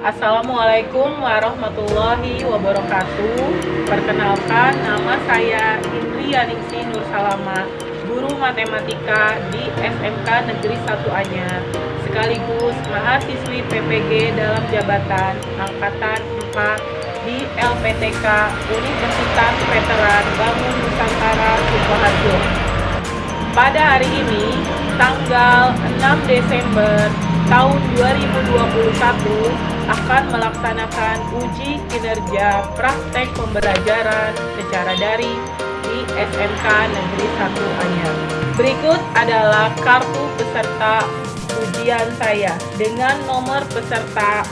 Assalamualaikum warahmatullahi wabarakatuh. Perkenalkan, nama saya Indri Yaningsi Nur Salama, guru matematika di SMK Negeri 1 Anyar, sekaligus mahasiswi PPG dalam jabatan Angkatan 4 di LPTK Universitas Veteran Bangun Nusantara Sukoharjo. Pada hari ini, tanggal 6 Desember tahun 2021, akan melaksanakan uji kinerja praktek pembelajaran secara daring di SMK Negeri 1 Anyar. Berikut adalah kartu peserta ujian saya dengan nomor peserta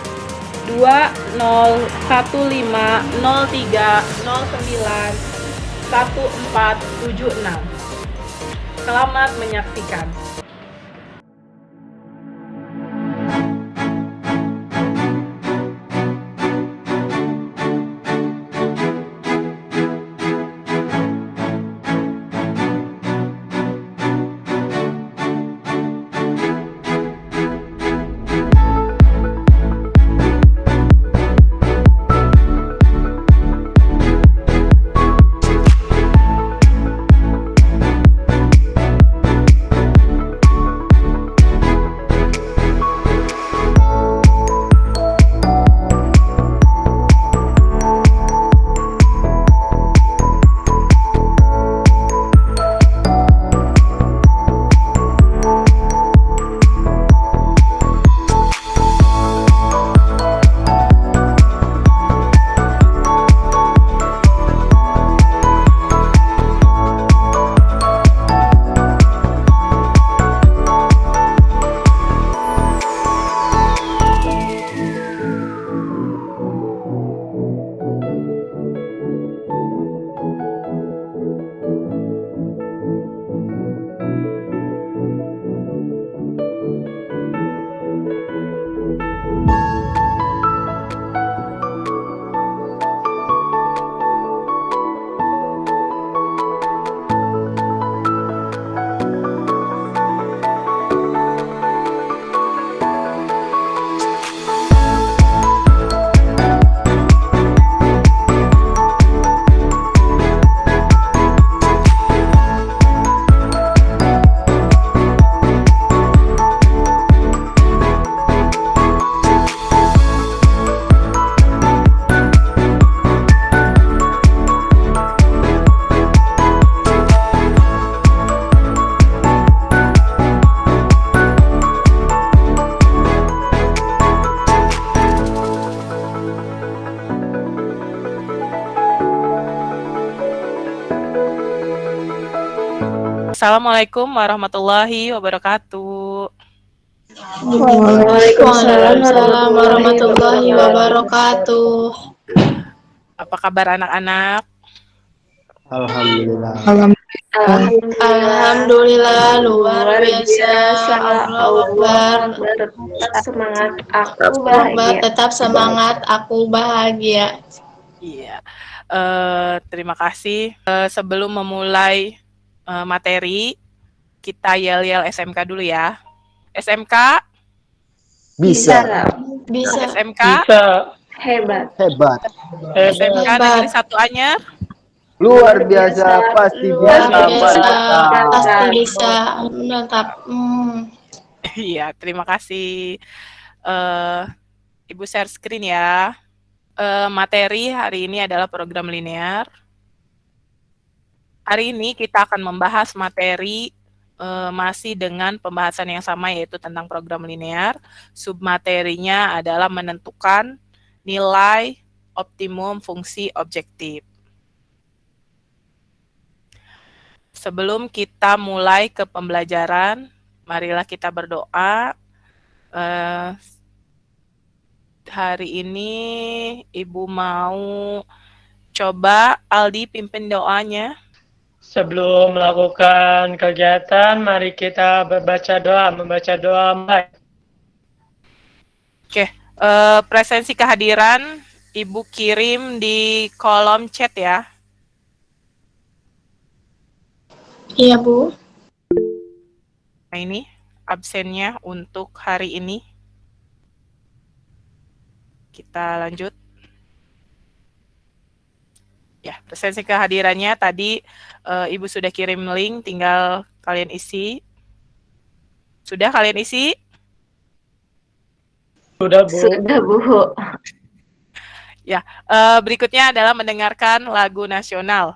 201503091476. Selamat menyaksikan. Assalamualaikum warahmatullahi wabarakatuh. Waalaikumsalam warahmatullahi wabarakatuh. Apa kabar anak-anak? Alhamdulillah. Alhamdulillah luar biasa. Allahu Akbar. Semangat, aku Akbar, bahagia. tetap semangat, aku bahagia. Iya. Terima kasih. Sebelum memulai materi, kita yel-yel SMK dulu ya. SMK? Bisa. Bisa. SMK? Hebat. Hebat. SMK Hebat. Negeri 1 Anyar? Luar biasa, pasti Luar bisa. biasa, Mantap. pasti bisa. Mantap. Iya, terima kasih. Ibu share screen ya. Materi hari ini adalah program linear. Hari ini kita akan membahas materi masih dengan pembahasan yang sama, yaitu tentang program linear. Submaterinya adalah menentukan nilai optimum fungsi objektif. Sebelum kita mulai ke pembelajaran, marilah kita berdoa. Hari ini Ibu mau coba Aldi pimpin doanya. Sebelum melakukan kegiatan, mari kita membaca doa. Oke, presensi kehadiran Ibu kirim di kolom chat ya. Iya, Bu. Nah, ini absennya untuk hari ini. kita lanjut. Ya, presensi kehadirannya tadi Ibu sudah kirim link, tinggal kalian isi. Sudah kalian isi? Sudah, Bu. Sudah, Bu. Ya, berikutnya adalah mendengarkan lagu nasional.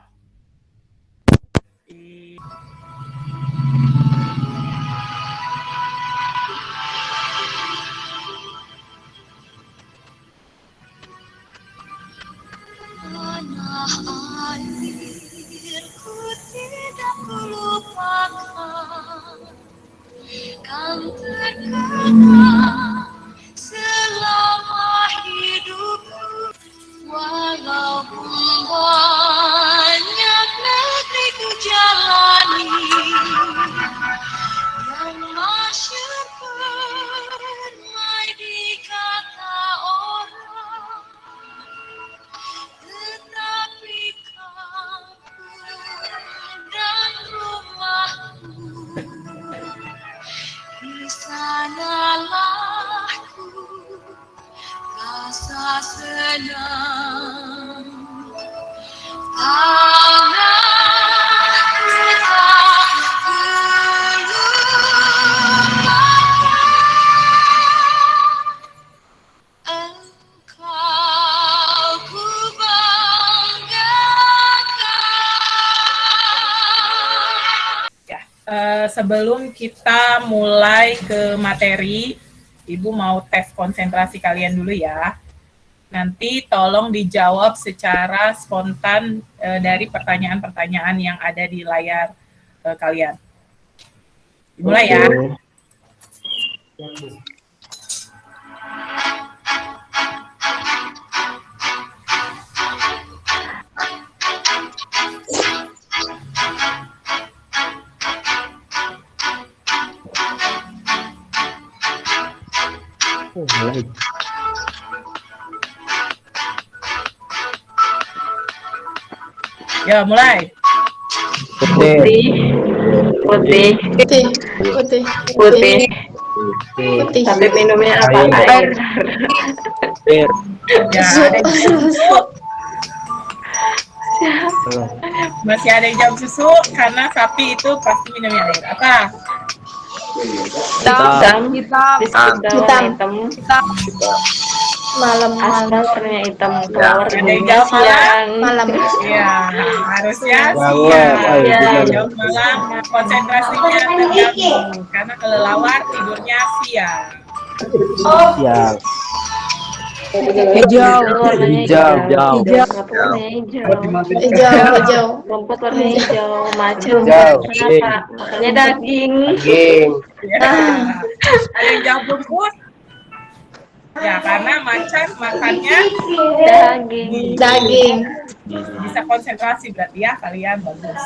Tanah airku tidak kulupakan, kan terkenang selama hidupku. Walaupun banyak negeri ku jalani, yang masyur permai di kata orang, tetapi kampung dan rumahku, di sanalah ku rasa senang. Tanah kita terlupakan, engkau ku banggakan. Ya, sebelum kita mulai ke materi, Ibu mau tes konsentrasi kalian dulu ya. Nanti tolong dijawab secara spontan dari pertanyaan-pertanyaan yang ada di layar kalian. Dimulai ya. Mulai. Ya, mulai. Putih. Putih. Putih. Putih. Putih. Putih. Tapi minumnya apa? Air. Air. Ya, ada yang jawab susu. Masih ada yang jawab susu karena sapi itu pasti minumnya air. Apa? Hitam. Hitam. Hitam. Malam. Aspal warnanya hitam. Kelawar Ada yang bunyinya jawab siang. Malam. Iya, harusnya Jawab, ayo, siang. benar. Jawab malam, konsentrasinya terganggu. Karena kelelawar tidurnya siang. Siang. Hijau. Warnanya Hijau. Rumput warnanya hijau. Hijau. Rumput warnanya hijau. Macan. Hijau. Kenapa? Makannya daging. Daging. Ya. Ada yang jawab rumput? Ya, karena macan makannya Daging. Daging. bisa konsentrasi berarti ya kalian, bagus.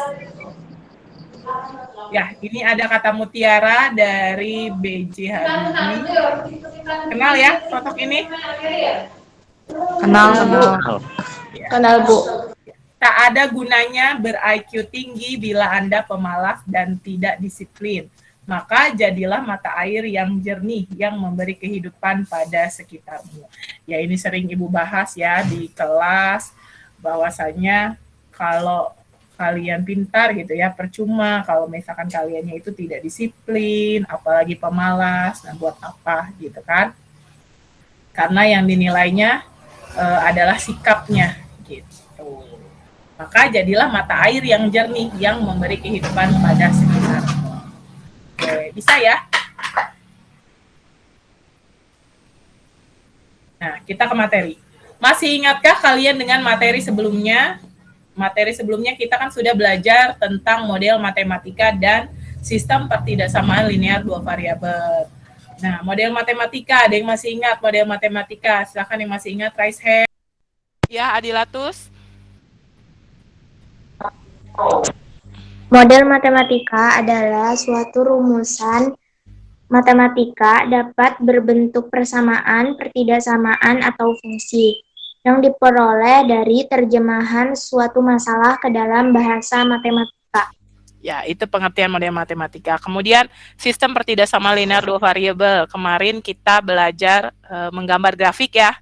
Ya, ini ada kata mutiara dari BJ Habibie. Kenal ya sosok ini? Kenal, Bu. Tak ada gunanya ber-IQ tinggi bila Anda pemalas dan tidak disiplin. Maka jadilah mata air yang jernih yang memberi kehidupan pada sekitarmu. Ya, ini sering Ibu bahas ya di kelas, bahwasanya kalau kalian pintar gitu ya, percuma kalau misalkan kaliannya itu tidak disiplin, apalagi pemalas, nah buat apa gitu kan? Karena yang dinilainya adalah sikapnya gitu. Maka jadilah mata air yang jernih yang memberi kehidupan pada sekitarmu. Oke, bisa ya? Nah, kita ke materi. Masih ingatkah kalian dengan materi sebelumnya? Materi sebelumnya kita kan sudah belajar tentang model matematika dan sistem pertidaksamaan linear dua variabel. Nah, model matematika, ada yang masih ingat model matematika? Silakan yang masih ingat, raise hand. Ya, Adilatus. Model matematika adalah suatu rumusan matematika dapat berbentuk persamaan, pertidaksamaan, atau fungsi yang diperoleh dari terjemahan suatu masalah ke dalam bahasa matematika. Ya, itu pengertian model matematika. Kemudian sistem pertidaksamaan linear dua variabel. Kemarin kita belajar menggambar grafik ya.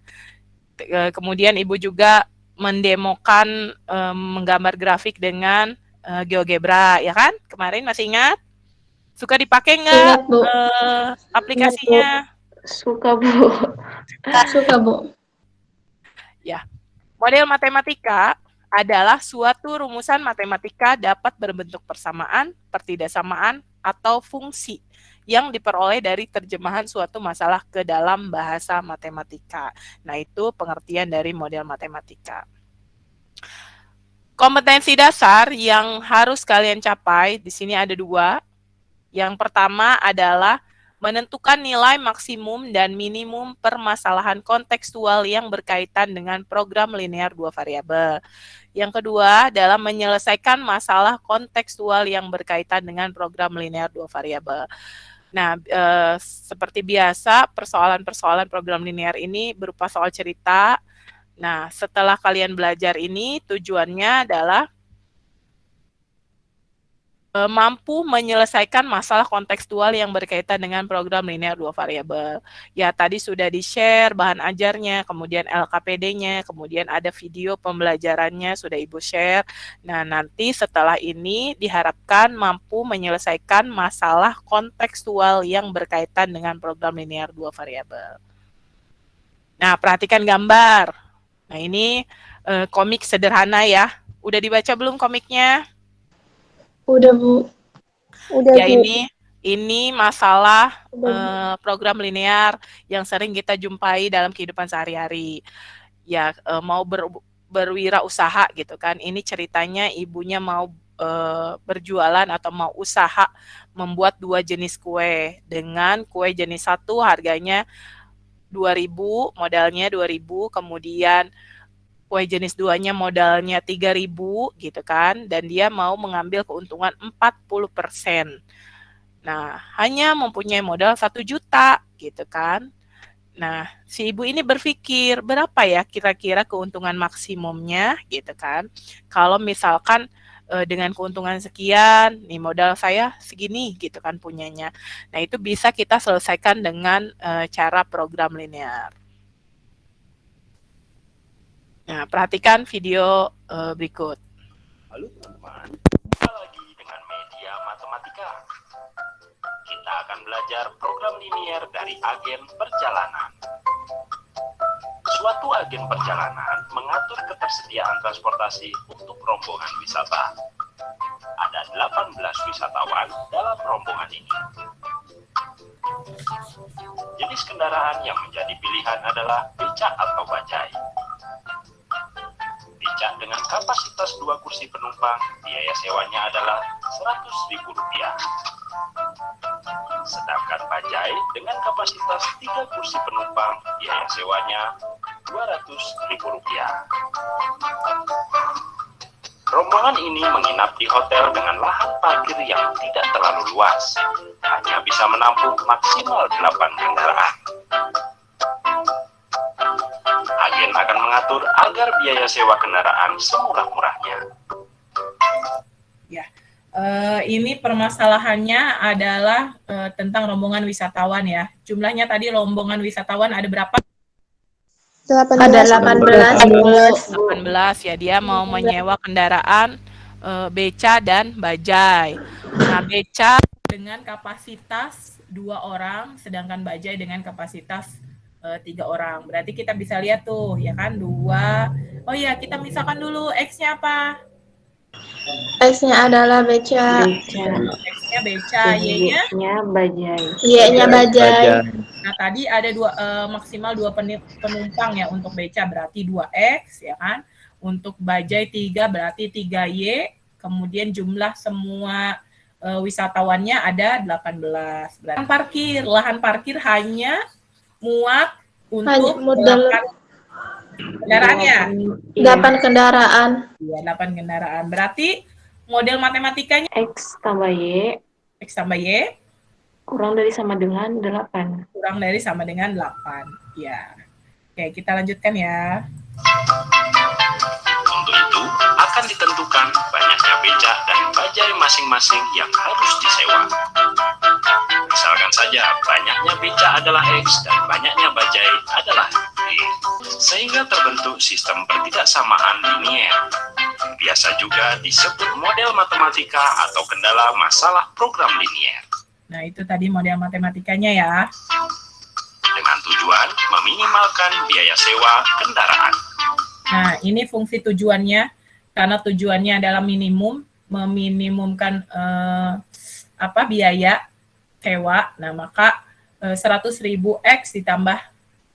Kemudian Ibu juga mendemokan menggambar grafik dengan GeoGebra, ya kan? Kemarin masih ingat? Suka dipakai nggak Ingat, Bu. aplikasinya? Suka, Bu. Suka, Bu. Ya, model matematika adalah suatu rumusan matematika dapat berbentuk persamaan, pertidaksamaan, atau fungsi yang diperoleh dari terjemahan suatu masalah ke dalam bahasa matematika. Nah, itu pengertian dari model matematika. Kompetensi dasar yang harus kalian capai, di sini ada 2. Yang pertama adalah menentukan nilai maksimum dan minimum permasalahan kontekstual yang berkaitan dengan program linear 2 variabel. Yang kedua adalah menyelesaikan masalah kontekstual yang berkaitan dengan program linear 2 variabel. Nah, seperti biasa, persoalan-persoalan program linear ini berupa soal cerita. Nah, setelah kalian belajar ini, tujuannya adalah mampu menyelesaikan masalah kontekstual yang berkaitan dengan program linear 2 variabel. Ya, tadi sudah di-share bahan ajarnya, kemudian LKPD-nya, kemudian ada video pembelajarannya sudah Ibu share. Nah, nanti setelah ini diharapkan mampu menyelesaikan masalah kontekstual yang berkaitan dengan program linear 2 variabel. Nah, perhatikan gambar. Nah, ini komik sederhana ya. Udah dibaca belum komiknya? Udah, Bu. Udah, Ya, Bu. ini masalah program linear yang sering kita jumpai dalam kehidupan sehari-hari. Ya, mau berwirausaha gitu kan. Ini ceritanya ibunya mau berjualan atau mau usaha membuat 2 jenis kue. Dengan kue jenis 1 harganya 2.000, modalnya 2.000, kemudian kue jenis 2-nya modalnya 3.000 gitu kan, dan dia mau mengambil keuntungan 40%. Nah, hanya mempunyai modal 1 juta gitu kan. Nah, si ibu ini berpikir berapa ya kira-kira keuntungan maksimumnya gitu kan. Kalau misalkan dengan keuntungan sekian, nih modal saya segini gitu kan punyanya. Nah, itu bisa kita selesaikan dengan cara program linear. Nah, perhatikan video berikut. Halo teman-teman, jumpa lagi dengan media matematika. Kita akan belajar program linear dari agen perjalanan. Suatu agen perjalanan mengatur ketersediaan transportasi untuk rombongan wisata. Ada 18 wisatawan dalam rombongan ini. Jenis kendaraan yang menjadi pilihan adalah becak atau bajai. Becak dengan kapasitas 2 kursi penumpang, biaya sewanya adalah Rp100.000. Sedangkan bajai dengan kapasitas 3 kursi penumpang, biaya sewanya Rp200.000. Rombongan ini menginap di hotel dengan lahan parkir yang tidak terlalu luas, hanya bisa menampung maksimal 8 kendaraan. Agen akan mengatur agar biaya sewa kendaraan semurah-murahnya. Ya, ini permasalahannya adalah tentang rombongan wisatawan ya. Jumlahnya tadi rombongan wisatawan ada berapa? Ada 18, Bu. 18 ya, dia mau menyewa kendaraan beca dan bajai. Nah, beca dengan kapasitas 2 orang, sedangkan bajai dengan kapasitas 3 orang. Berarti kita bisa lihat tuh, ya kan, 2. Oh ya, kita misalkan dulu X-nya apa? X-nya adalah beca. X-nya beca, Y-nya bajai. Y-nya bajai. Nah, tadi ada maksimal 2 penumpang ya untuk beca, berarti 2X ya kan. Untuk bajai 3 berarti 3Y. Kemudian jumlah semua wisatawannya ada 18. Berarti lahan parkir hanya muat untuk 8 kendaraannya. 8 kendaraan. Iya, 8 kendaraan. Berarti model matematikanya X tambah Y X tambah Y kurang dari sama dengan 8. kurang dari sama dengan 8. Ya. Oke, kita lanjutkan ya. Untuk itu, akan ditentukan banyaknya beca dan bajai masing-masing yang harus disewa. Misalkan saja, banyaknya beca adalah X dan banyaknya bajai adalah Y. sehingga terbentuk sistem pertidaksamaan linier. Biasa juga disebut model matematika atau kendala masalah program linier. Nah, itu tadi model matematikanya ya. Dengan tujuan meminimalkan biaya sewa kendaraan. Nah, ini fungsi tujuannya. Karena tujuannya adalah meminimumkan biaya sewa. Nah, maka 100.000 X ditambah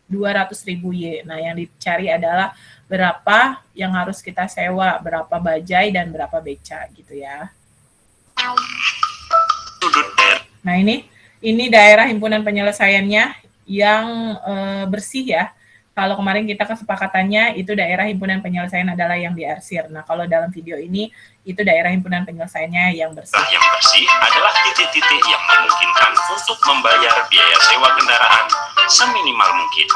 200.000 Y. Nah, yang dicari adalah berapa yang harus kita sewa, berapa bajai dan berapa beca gitu ya. Nah, ini daerah himpunan penyelesaiannya yang bersih ya. Kalau kemarin kita kesepakatannya itu daerah himpunan penyelesaian adalah yang diarsir. Nah, kalau dalam video ini itu daerah himpunan penyelesaiannya yang bersih. Yang bersih adalah titik-titik yang memungkinkan untuk membayar biaya sewa kendaraan seminimal mungkin.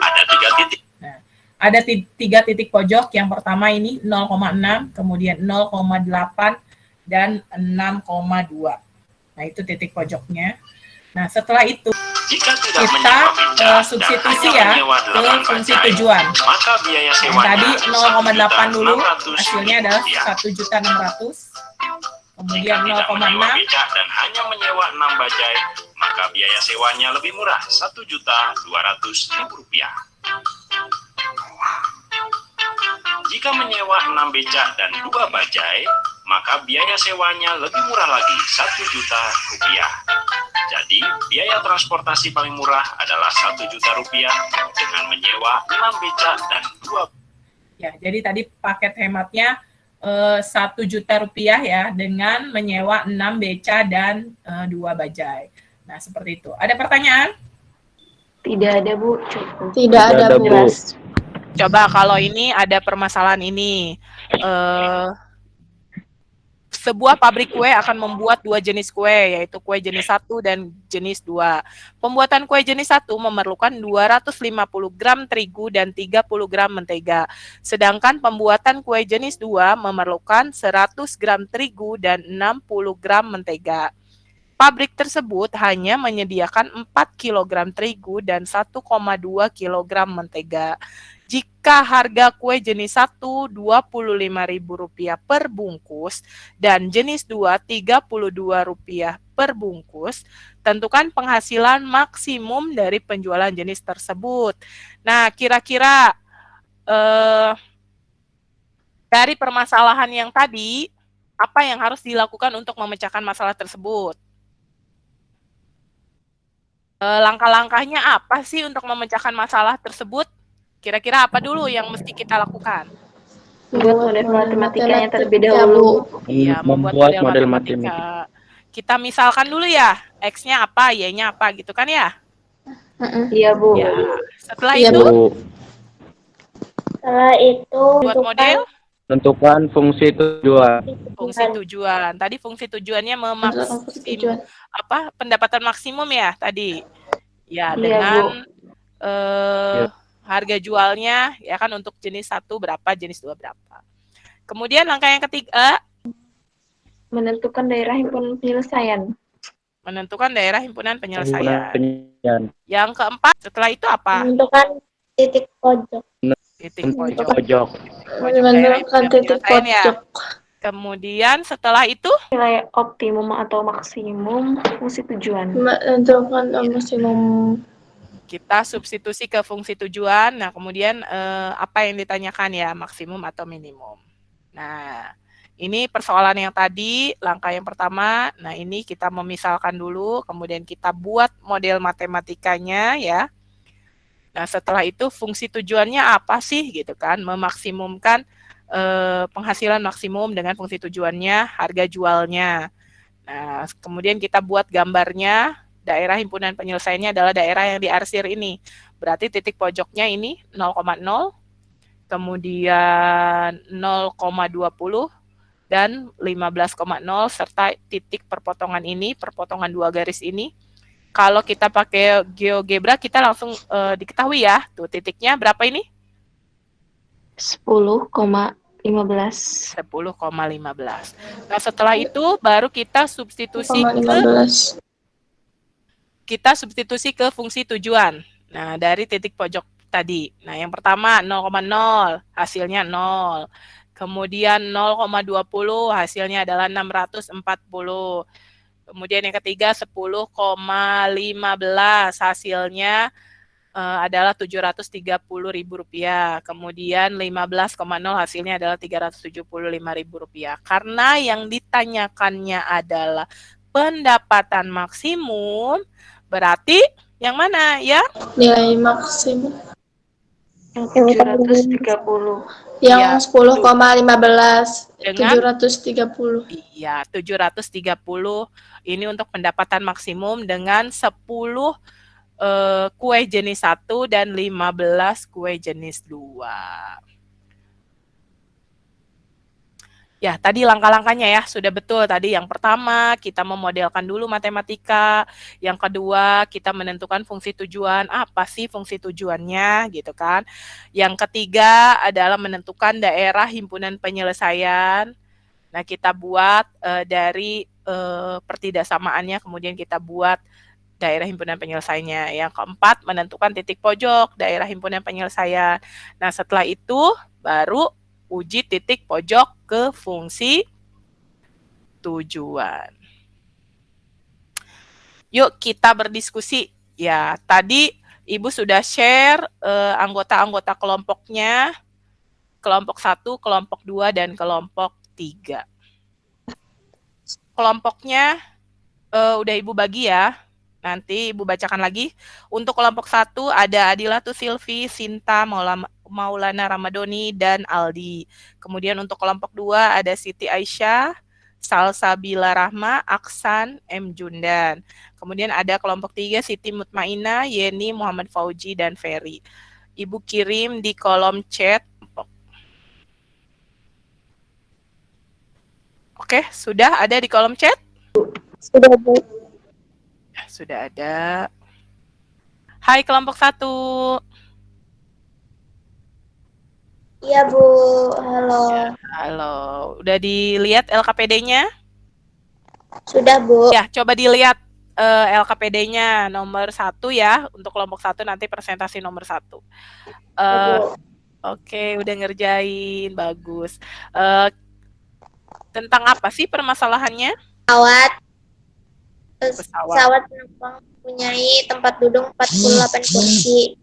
Ada 3 titik. Nah, ada 3 titik pojok. Yang pertama ini 0,6, kemudian 0,8 dan 6,2. Nah, itu titik pojoknya. Nah, setelah itu Jika tidak kita menyewa substitusi ya ke fungsi tujuan. maka biaya Yang sewanya tadi 0,8 dulu, 1.600.000 hasilnya adalah rupiah. 1.600.000. Kemudian Jika tidak menyewa 0,6, becak dan hanya menyewa 6 bajai, maka biaya sewanya lebih murah, 1.200.000 rupiah. Jika menyewa 6 becak dan 2 bajai, maka biaya sewanya lebih murah lagi, 1 juta rupiah. Jadi, biaya transportasi paling murah adalah 1 juta rupiah dengan menyewa 6 becak dan 2. ya, jadi tadi paket hematnya 1 juta rupiah ya dengan menyewa 6 beca dan 2 bajai. Nah, seperti itu. Ada pertanyaan? Tidak ada, Bu. Cukup. Tidak ada, Bu. Jelas. Coba kalau ini ada permasalahan ini. Sebuah pabrik kue akan membuat 2 jenis kue, yaitu kue jenis 1 dan jenis 2. Pembuatan kue jenis 1 memerlukan 250 gram terigu dan 30 gram mentega. Sedangkan pembuatan kue jenis 2 memerlukan 100 gram terigu dan 60 gram mentega. Pabrik tersebut hanya menyediakan 4 kg terigu dan 1,2 kg mentega. Jika harga kue jenis 1 Rp25.000 per bungkus dan jenis 2 Rp32 per bungkus, tentukan penghasilan maksimum dari penjualan jenis tersebut. Nah, kira-kira dari permasalahan yang tadi, apa yang harus dilakukan untuk memecahkan masalah tersebut? Langkah-langkahnya apa sih untuk memecahkan masalah tersebut? Kira-kira apa dulu yang mesti kita lakukan? Buat model matematikanya terlebih dahulu. Iya, membuat model matematika. Kita misalkan dulu ya, X-nya apa, Y-nya apa gitu kan ya? Iya, Bu. Ya. Setelah Iya, itu, Bu. Setelah itu buat model Tentukan fungsi tujuan. fungsi tujuan. Tadi fungsi tujuannya Tujuan. pendapatan maksimum ya tadi. Ya, Iya, dengan Ya. harga jualnya ya kan untuk jenis 1 berapa, jenis 2 berapa. Kemudian langkah yang ketiga, Menentukan daerah himpunan penyelesaian. menentukan daerah himpunan penyelesaian. Penyelesaian. Yang keempat, setelah itu apa? menentukan titik pojok. Titik pojok. Pojok. Menentukan titik penyelesaian ya. pojok. Kemudian setelah itu, Nilai optimum atau maksimum fungsi tujuan. Menentukan maksimum. kita substitusi ke fungsi tujuan. Nah, kemudian apa yang ditanyakan ya, maksimum atau minimum. Nah, ini persoalan yang tadi, langkah yang pertama. Nah, ini kita memisalkan dulu, kemudian kita buat model matematikanya ya. Nah, setelah itu fungsi tujuannya apa sih gitu kan? Memaksimumkan penghasilan maksimum dengan fungsi tujuannya, harga jualnya. Nah, kemudian kita buat gambarnya. Daerah himpunan penyelesaiannya adalah daerah yang diarsir ini. Berarti titik pojoknya ini 0,0, kemudian 0,20, dan 15,0, serta titik perpotongan ini, perpotongan 2 garis ini. Kalau kita pakai GeoGebra, kita langsung diketahui ya. Tuh titiknya berapa ini? 10,15. 10,15. Nah, setelah itu baru kita substitusi ke fungsi tujuan. Nah, dari titik pojok tadi. Nah, yang pertama 0,0, hasilnya 0. Kemudian 0,20 hasilnya adalah 640. Kemudian yang ketiga 10,15 hasilnya adalah Rp730.000. Kemudian 15,0 hasilnya adalah Rp375.000. Karena yang ditanyakannya adalah pendapatan maksimum, berarti yang mana ya? Nilai maksimum. Yang 730. Yang Iya, 10,15. Dengan? 730. Iya, 730 ini untuk pendapatan maksimum dengan 10 kue jenis 1 dan 15 kue jenis 2. Ya, tadi langkah-langkahnya ya, sudah betul. Tadi yang pertama, kita memodelkan dulu matematika. Yang kedua, kita menentukan fungsi tujuan. Apa sih fungsi tujuannya, gitu kan. Yang ketiga adalah menentukan daerah himpunan penyelesaian. Nah, kita buat dari pertidaksamaannya, kemudian kita buat daerah himpunan penyelesaiannya. Yang keempat, menentukan titik pojok daerah himpunan penyelesaian. Nah, setelah itu baru uji titik pojok ke fungsi tujuan. Yuk kita berdiskusi. Ya, tadi Ibu sudah share anggota-anggota kelompoknya, kelompok 1, kelompok 2, dan kelompok 3. Kelompoknya udah Ibu bagi ya. Nanti Ibu bacakan lagi. Untuk kelompok 1 ada Adilatu Silvi, Sinta, Maulana Ramadoni, dan Aldi. Kemudian untuk kelompok 2 ada Siti Aisyah, Salsabila Rahma, Aksan, M. Jundan. Kemudian ada kelompok 3 Siti Mutmainah, Yeni, Muhammad Fauji, dan Ferry. Ibu kirim di kolom chat. Oke, sudah ada di kolom chat? Sudah, Bu. Ya, sudah ada. Hai kelompok 1. Iya, Bu. Halo. Ya, halo. Udah dilihat LKPD-nya? Sudah, Bu. Ya, coba dilihat LKPD-nya nomor 1 ya. Untuk kelompok 1 nanti presentasi nomor 1. Oke, udah ngerjain. Bagus. Tentang apa sih permasalahannya? Pesawat penumpang mempunyai tempat duduk 48 kursi.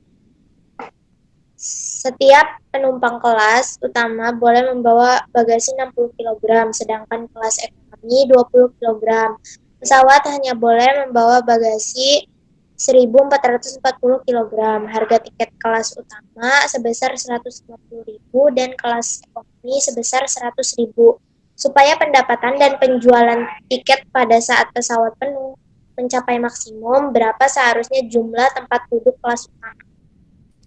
Setiap penumpang kelas utama boleh membawa bagasi 60 kg, sedangkan kelas ekonomi 20 kg. Pesawat hanya boleh membawa bagasi 1.440 kg. Harga tiket kelas utama sebesar 150.000 dan kelas ekonomi sebesar 100.000. Supaya pendapatan dan penjualan tiket pada saat pesawat penuh mencapai maksimum, berapa seharusnya jumlah tempat duduk kelas utama?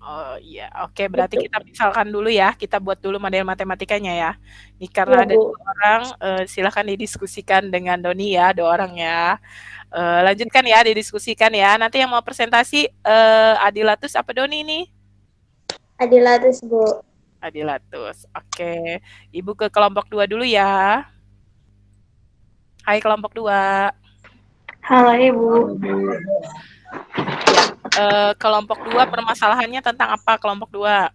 Oh iya, oke. Berarti kita misalkan dulu ya, kita buat dulu model matematikanya ya. Ini karena ada 2 orang, silakan didiskusikan dengan Doni ya, 2 orang ya. Lanjutkan ya, didiskusikan ya. Nanti yang mau presentasi Adilatus apa Doni ini? Adilatus, Bu. Adilatus. Oke. Ibu ke kelompok 2 dulu ya. Hai kelompok 2. Halo Ibu. Ya, kelompok 2 permasalahannya tentang apa kelompok 2?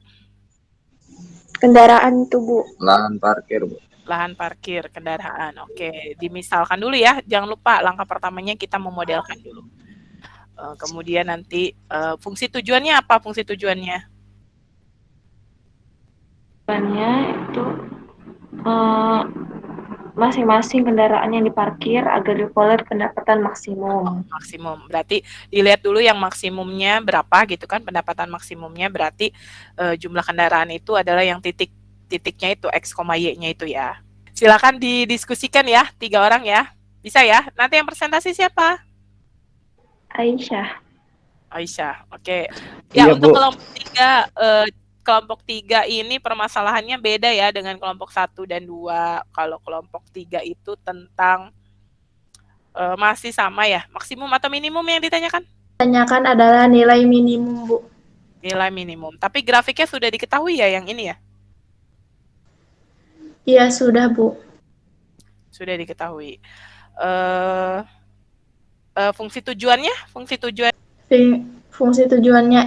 Kendaraan itu, Bu. Lahan parkir, Bu. Lahan parkir kendaraan. Oke, dimisalkan dulu ya. Jangan lupa langkah pertamanya kita memodelkan dulu. Kemudian nanti fungsi tujuannya apa? Fungsi tujuannya? Tujuannya itu masing-masing kendaraan yang diparkir agar diperoleh pendapatan maksimum. Maksimum. Berarti dilihat dulu yang maksimumnya berapa gitu kan, pendapatan maksimumnya berarti jumlah kendaraan itu adalah yang titiknya itu X, Y-nya itu ya. Silakan didiskusikan ya, 3 orang ya. Bisa ya? Nanti yang presentasi siapa? Aisyah. Aisyah. Oke. Ya, Iya, untuk Bu. kelompok 3 ini permasalahannya beda ya dengan kelompok 1 dan 2. Kalau kelompok 3 itu tentang masih sama ya, maksimum atau minimum yang ditanyakan? Tanyakan adalah nilai minimum, Bu. Nilai minimum. Tapi grafiknya sudah diketahui ya yang ini ya? Iya, sudah, Bu. Sudah diketahui. Fungsi tujuannya? Fungsi tujuannya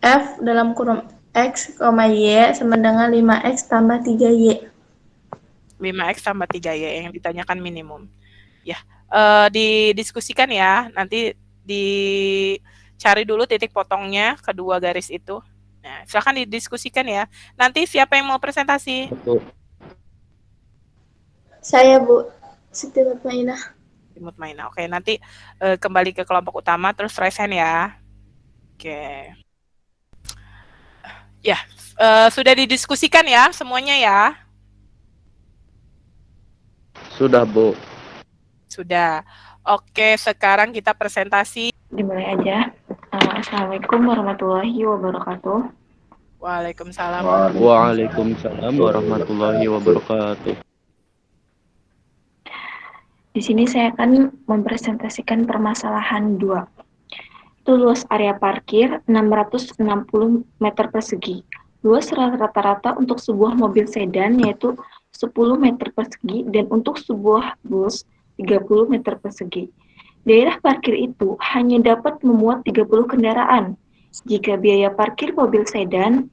F dalam kurung X, Y sama dengan 5X tambah 3Y. 5X tambah 3Y yang ditanyakan minimum. Ya, didiskusikan ya. Nanti dicari dulu titik potongnya kedua garis itu. Nah, silakan didiskusikan ya. Nanti siapa yang mau presentasi? Satu. Saya, Bu. Siti Mutmainah. Mutmainah. Oke, nanti kembali ke kelompok utama terus raise hand ya. Oke. Ya, sudah didiskusikan ya semuanya ya? Sudah, Bu. Sudah. Oke, sekarang kita presentasi. Dimulai aja. Assalamualaikum warahmatullahi wabarakatuh. Waalaikumsalam. Waalaikumsalam warahmatullahi wabarakatuh. Di sini saya akan mempresentasikan permasalahan 2. Itu luas area parkir 660 meter persegi. Luas rata-rata untuk sebuah mobil sedan yaitu 10 meter persegi dan untuk sebuah bus 30 meter persegi. Daerah parkir itu hanya dapat memuat 30 kendaraan. Jika biaya parkir mobil sedan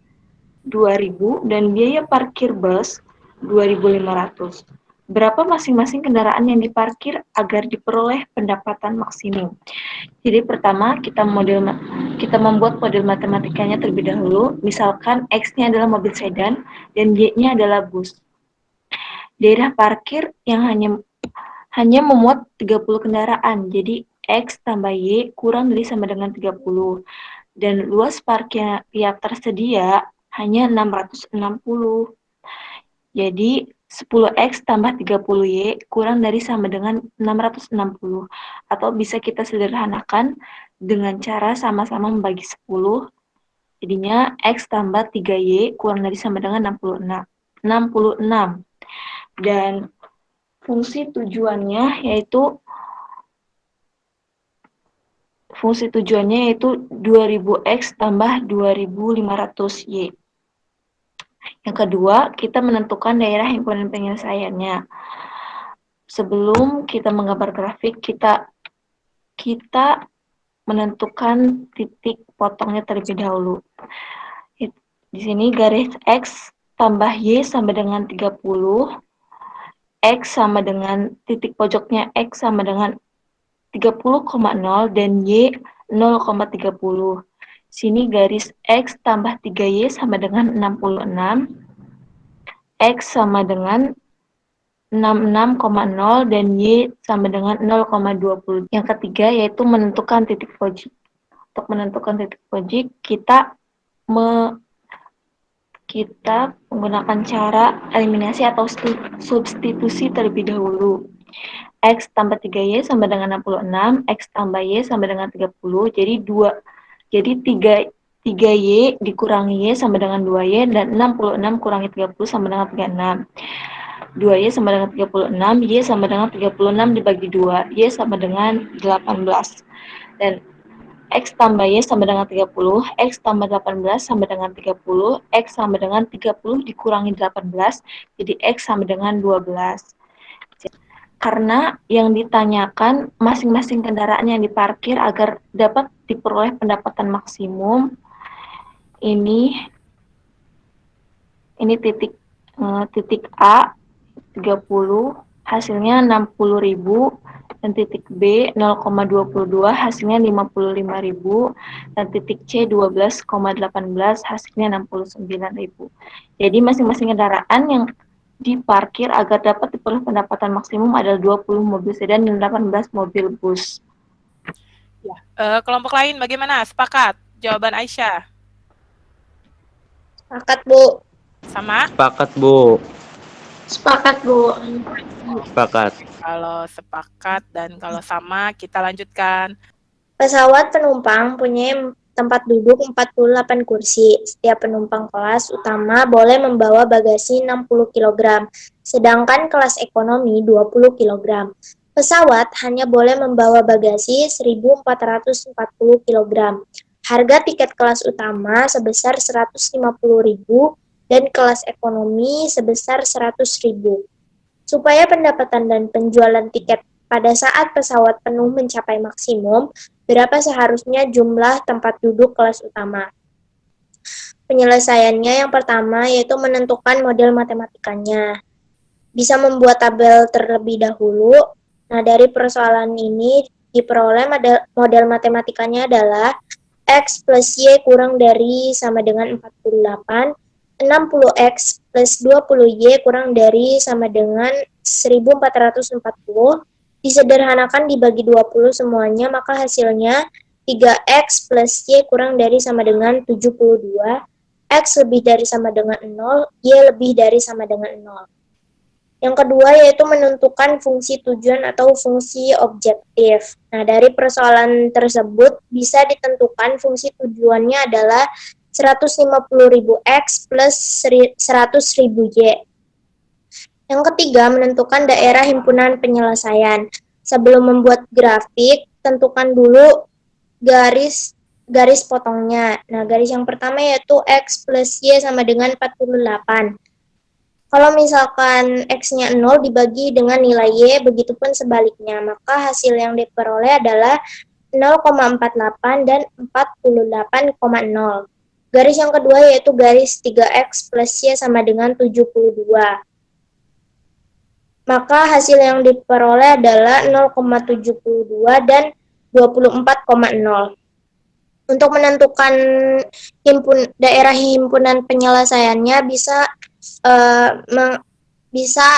2.000 dan biaya parkir bus 2.500. Berapa masing-masing kendaraan yang diparkir agar diperoleh pendapatan maksimum? Jadi pertama kita membuat model matematikanya terlebih dahulu. Misalkan X-nya adalah mobil sedan dan Y-nya adalah bus. Daerah parkir yang hanya memuat 30 kendaraan. Jadi X tambah Y kurang dari sama dengan 30. Dan luas parkir yang tersedia hanya 660. Jadi 10X tambah 30Y kurang dari sama dengan 660. Atau bisa kita sederhanakan dengan cara sama-sama membagi 10. Jadinya X tambah 3Y kurang dari sama dengan 66. Dan fungsi tujuannya yaitu 2000X tambah 2500Y. Yang kedua, kita menentukan daerah himpunan penyelesaiannya. Sebelum kita menggambar grafik, kita menentukan titik potongnya terlebih dahulu. Di sini garis X tambah Y sama dengan 30, X sama dengan titik pojoknya X sama dengan 30,0 dan Y 0,30. Sini garis X tambah 3Y sama dengan 66, X sama dengan 66,0 dan Y sama dengan 0,20. Yang ketiga yaitu menentukan titik pojok. Untuk menentukan titik pojok, kita menggunakan cara eliminasi atau substitusi terlebih dahulu. X tambah 3Y sama dengan 66, X tambah Y sama dengan 30, jadi 3Y dikurangi Y sama dengan 2Y, dan 66 kurangi 30 sama dengan 36. 2Y sama dengan 36, Y sama dengan 36 dibagi 2, Y sama dengan 18. Dan X tambah Y sama dengan 30, X tambah 18 sama dengan 30, X sama dengan 30 dikurangi 18, jadi X sama dengan 12. Karena yang ditanyakan masing-masing kendaraan yang diparkir agar dapat diperoleh pendapatan maksimum, ini titik A 30 hasilnya 60.000 dan titik B 0,22 hasilnya 55.000 dan titik C 12,18 hasilnya 69.000. Jadi masing-masing kendaraan yang diparkir agar dapat diperoleh pendapatan maksimum adalah 20 mobil sedan dan 18 mobil bus. Kelompok lain bagaimana? Sepakat? Jawaban Aisyah? Sepakat, Bu. Sama? Sepakat, Bu. Sepakat, Bu. Sepakat. Kalau sepakat dan kalau sama, kita lanjutkan. Pesawat penumpang punya tempat duduk 48 kursi. Setiap penumpang kelas utama boleh membawa bagasi 60 kg, sedangkan kelas ekonomi 20 kg. Pesawat hanya boleh membawa bagasi 1.440 kg. Harga tiket kelas utama sebesar 150.000 dan kelas ekonomi sebesar 100.000. Supaya pendapatan dan penjualan tiket pada saat pesawat penuh mencapai maksimum, berapa seharusnya jumlah tempat duduk kelas utama? penyelesaiannya yang pertama yaitu menentukan model matematikanya. Bisa membuat tabel terlebih dahulu. Nah, dari persoalan ini diperoleh model matematikanya adalah X plus Y kurang dari sama dengan 48, 60X plus 20Y kurang dari sama dengan 1440. Disederhanakan dibagi 20 semuanya, maka hasilnya 3X plus Y kurang dari sama dengan 72, X lebih dari sama dengan 0, Y lebih dari sama dengan 0. Yang kedua yaitu menentukan fungsi tujuan atau fungsi objektif. Nah, dari persoalan tersebut bisa ditentukan fungsi tujuannya adalah 150.000 X plus 100.000 Y. Yang ketiga, menentukan daerah himpunan penyelesaian. Sebelum membuat grafik, tentukan dulu garis potongnya. Nah, garis yang pertama yaitu X plus Y sama dengan 48. Kalau misalkan X-nya 0 dibagi dengan nilai Y, begitupun sebaliknya, maka hasil yang diperoleh adalah 0,48 dan 48,0. Garis yang kedua yaitu garis 3X plus Y sama dengan 72. Maka hasil yang diperoleh adalah 0,72 dan 24,0. Untuk menentukan daerah himpunan penyelesaiannya bisa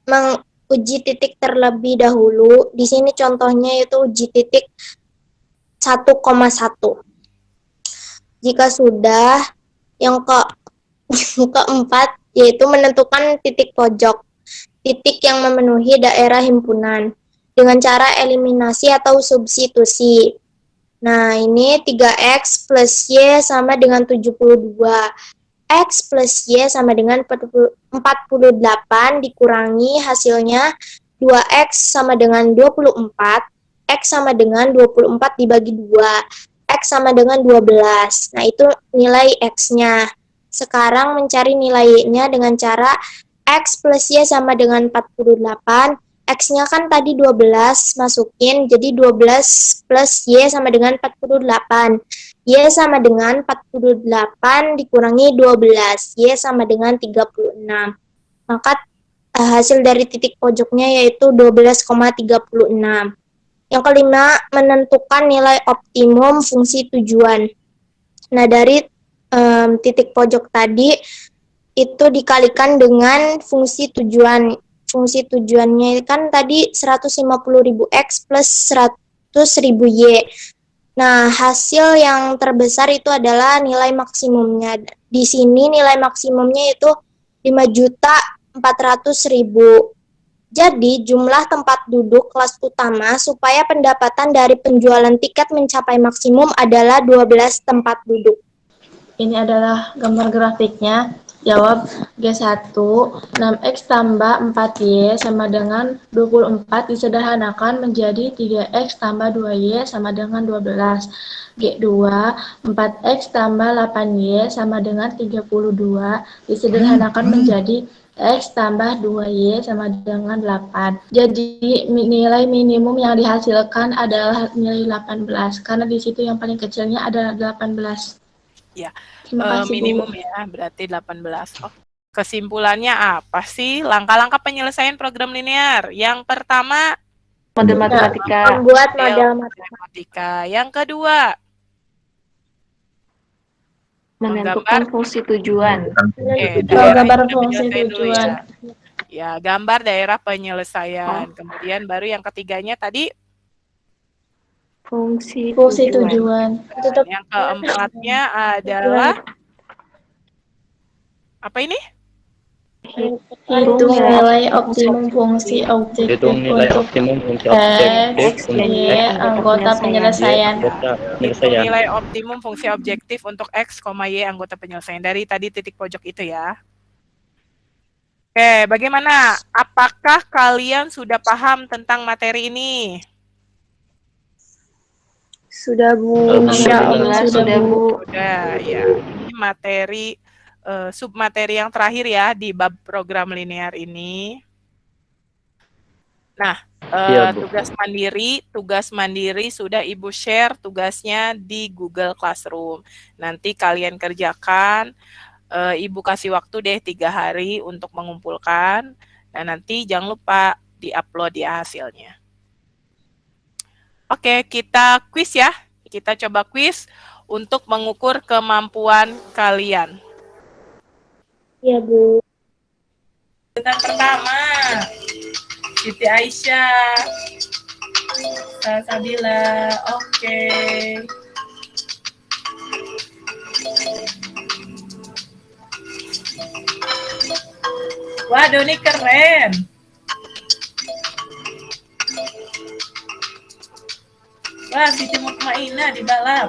menguji titik terlebih dahulu. Di sini contohnya itu uji titik 1,1. Jika sudah, yang keempat yaitu menentukan titik pojok, titik yang memenuhi daerah himpunan dengan cara eliminasi atau substitusi. Nah, ini 3X plus Y sama dengan 72. X plus Y sama dengan 48 dikurangi hasilnya 2X sama dengan 24. X sama dengan 24 dibagi 2. X sama dengan 12. Nah, itu nilai X-nya. Sekarang mencari nilainya dengan cara X plus Y sama dengan 48. X-nya kan tadi 12, masukin, jadi 12 plus Y sama dengan 48. Y sama dengan 48 dikurangi 12, Y sama dengan 36. Maka hasil dari titik pojoknya yaitu 12,36. Yang kelima, menentukan nilai optimum fungsi tujuan. Nah, dari titik pojok tadi, itu dikalikan dengan fungsi tujuan. Fungsi tujuannya kan tadi 150.000 X plus 100.000 Y. Nah, hasil yang terbesar itu adalah nilai maksimumnya. Di sini nilai maksimumnya itu 5.400.000. Jadi, jumlah tempat duduk kelas utama supaya pendapatan dari penjualan tiket mencapai maksimum adalah 12 tempat duduk. Ini adalah gambar grafiknya. Jawab G1, 6X tambah 4Y sama dengan 24 disederhanakan menjadi 3X tambah 2Y sama dengan 12. G2, 4X tambah 8Y sama dengan 32 disederhanakan menjadi X tambah 2Y sama dengan 8. Jadi nilai minimum yang dihasilkan adalah nilai 18, karena di situ yang paling kecilnya adalah 18. Ya, Terima kasih, minimum Bu. ya, berarti 18. Oh, kesimpulannya apa sih langkah-langkah penyelesaian program linear? Yang pertama, Model matematika. Membuat model matematika. Yang kedua, Menentukan fungsi tujuan. Gambar fungsi tujuan. Ya, gambar daerah penyelesaian. Kemudian baru yang ketiganya tadi Fungsi tujuan. Dan yang keempatnya adalah apa ini? Hitung nilai optimum fungsi objektif Hitung nilai untuk optimum fungsi objektif X, Y, anggota penyelesaian. Hitung nilai optimum fungsi objektif untuk X, Y anggota penyelesaian. Dari tadi titik pojok itu ya. Oke, bagaimana? Apakah kalian sudah paham tentang materi ini? Sudah, Bu. Alhamdulillah sudah, Bu. Sudah, ya. Ini materi submateri yang terakhir ya di bab program linear ini. Nah, Iya, Bu. Tugas mandiri sudah Ibu share tugasnya di Google Classroom. Nanti kalian kerjakan, Ibu kasih waktu deh 3 hari untuk mengumpulkan, dan nanti jangan lupa di-upload ya hasilnya. Oke, kita quiz ya. Kita coba quiz untuk mengukur kemampuan kalian. Iya, Bu. Yang pertama, Siti Aisyah, Sabila, oke. Wah, Doni keren. Wah, Siti Mutmainah di balap.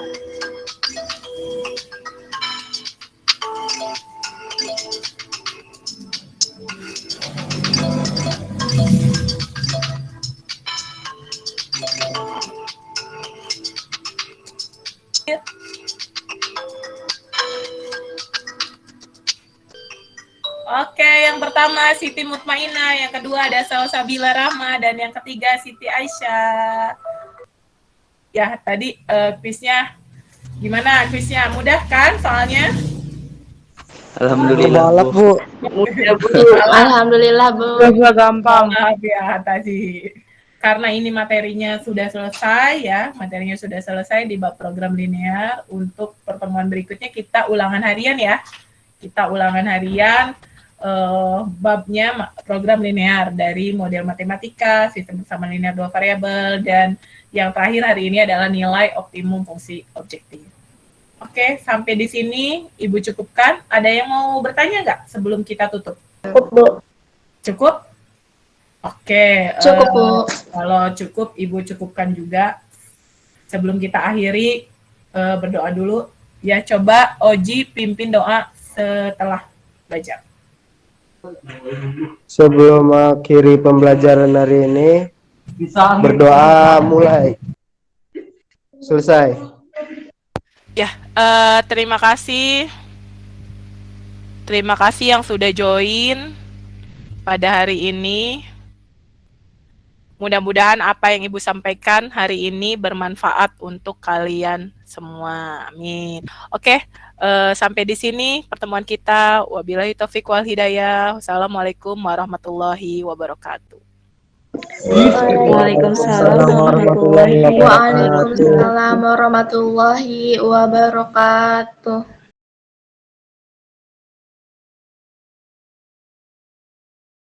Oke, yang pertama Siti Mutmainah, yang kedua ada Salsabila Rahma, dan yang ketiga Siti Aisyah. Ya, tadi quiznya gimana? Quiznya mudah kan soalnya? Alhamdulillah, Bu. Alhamdulillah, Bu. Gampang. Maaf ya tadi. Karena ini materinya sudah selesai ya, materinya sudah selesai di bab program linear. Untuk pertemuan berikutnya kita ulangan harian ya. Kita ulangan harian babnya program linear dari model matematika, sistem persamaan linear dua variabel, dan yang terakhir hari ini adalah nilai optimum fungsi objektif. Oke, sampai di sini Ibu cukupkan. Ada yang mau bertanya nggak sebelum kita tutup? Cukup, Bu. Cukup? Oke. Cukup, Bu. Kalau cukup, Ibu cukupkan juga. Sebelum kita akhiri, berdoa dulu. Ya, coba Oji pimpin doa setelah belajar. Sebelum akhiri pembelajaran hari ini, berdoa mulai. Selesai. Ya, terima kasih. Terima kasih yang sudah join pada hari ini. Mudah-mudahan apa yang Ibu sampaikan hari ini bermanfaat untuk kalian semua. Amin. Oke, sampai di sini pertemuan kita. Wabillahi taufiq wal hidayah. Wassalamualaikum warahmatullahi wabarakatuh. Waalaikumsalam warahmatullahi wabarakatuh. Waalaikumsalam warahmatullahi wabarakatuh.